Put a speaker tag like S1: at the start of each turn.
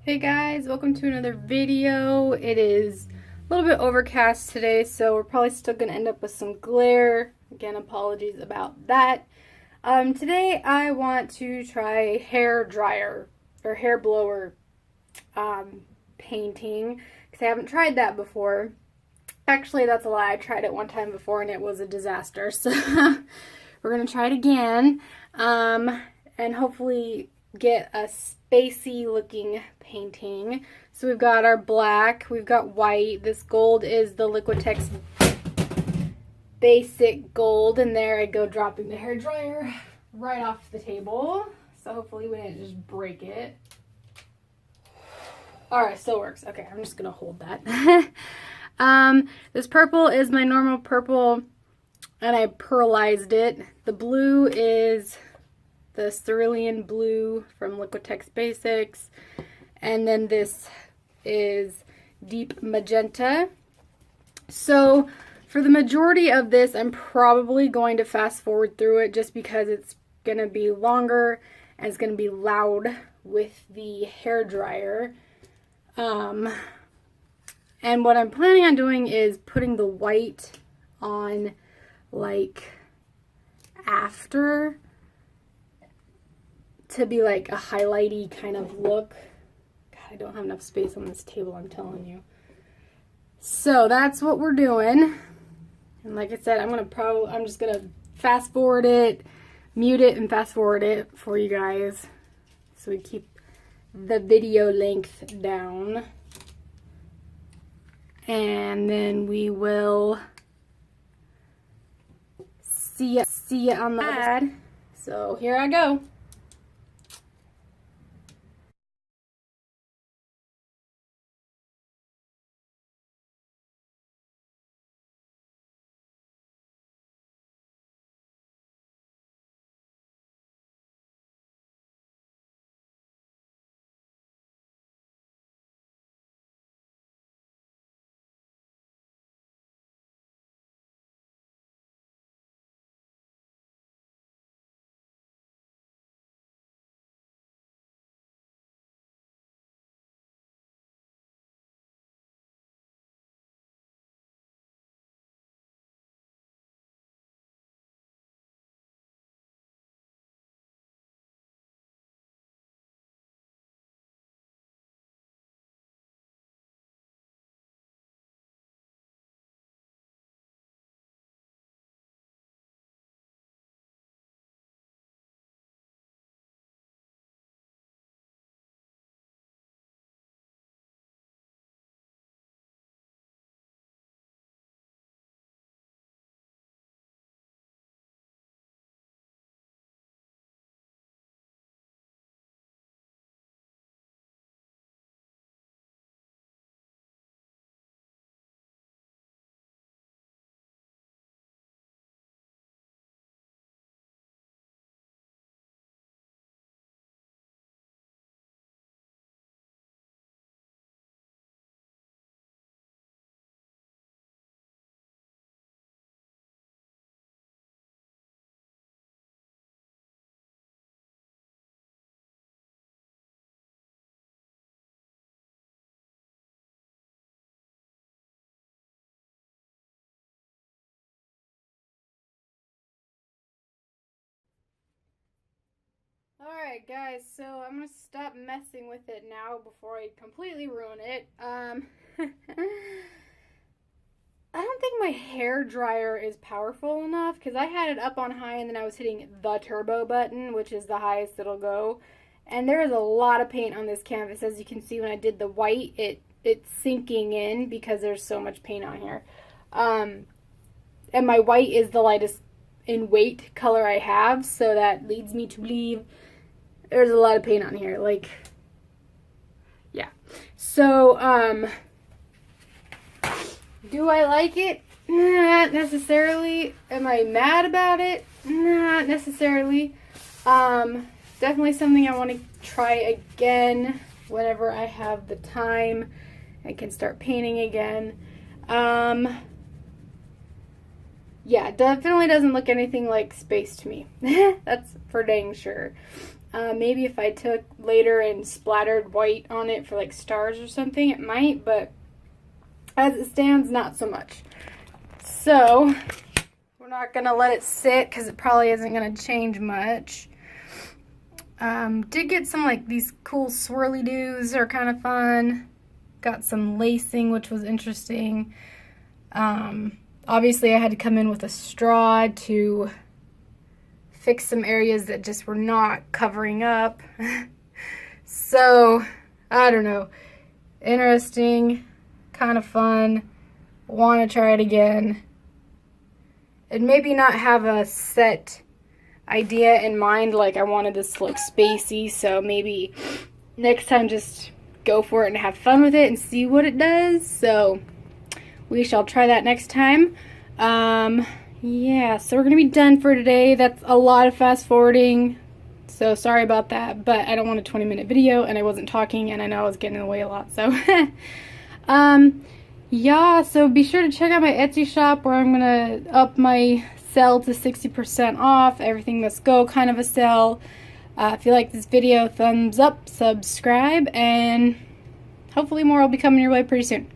S1: Hey guys, welcome to another video. It is a little bit overcast today, so we're probably still going to end up with some glare. Again, apologies about that. Today I want to try hair dryer or hair blower painting because I haven't tried that before. Actually, that's a lie. I tried it one time before and it was a disaster. So we're going to try it again and hopefully get a spacey looking painting. So we've got our black, we've got white. This gold is the Liquitex basic gold, and there I go dropping the hair dryer right off the table. So hopefully we didn't just break it. Alright, still works. Okay, I'm just gonna hold that. This purple is my normal purple and I pearlized it. The blue is the cerulean blue from Liquitex Basics, and then this is deep magenta. So for the majority of this, I'm probably going to fast forward through it just because it's going to be longer and it's going to be loud with the hair dryer. And what I'm planning on doing is putting the white on like after, to be like a highlighty kind of look. God, I don't have enough space on this table, I'm telling you. So that's what we're doing. And like I said, I'm just gonna fast forward it, mute it and fast forward it for you guys so we keep the video length down. And then we will see ya on the ad. So here I go. Alright guys, so I'm going to stop messing with it now before I completely ruin it. I don't think my hair dryer is powerful enough because I had it up on high and then I was hitting the turbo button, which is the highest it'll go. And there is a lot of paint on this canvas. As you can see, when I did the white, it's sinking in because there's so much paint on here. And my white is the lightest in weight color I have, so that leads me to believe there's a lot of paint on here. Like, yeah. So, do I like it? Not necessarily. Am I mad about it? Not necessarily. Definitely something I want to try again whenever I have the time and can start painting again. Yeah, definitely doesn't look anything like space to me. That's for dang sure. Maybe if I took later and splattered white on it for like stars or something, it might, but as it stands, not so much. So we're not gonna let it sit because it probably isn't gonna change much. Did get some like these cool swirly doos are kind of fun. Got some lacing, which was interesting. Obviously I had to come in with a straw to fix some areas that just were not covering up. So, I don't know. Interesting, kind of fun. Want to try it again. And maybe not have a set idea in mind, like I wanted this to look spacey, so maybe next time just go for it and have fun with it and see what it does. So we shall try that next time. Yeah, so we're gonna be done for today. That's a lot of fast forwarding, so sorry about that, but I don't want a 20-minute video and I wasn't talking and I know I was getting in the way a lot, so yeah, so be sure to check out my Etsy shop where I'm gonna up my sale to 60% off. Everything must go kind of a sale. If you like this video, thumbs up, subscribe, and hopefully more will be coming your way pretty soon.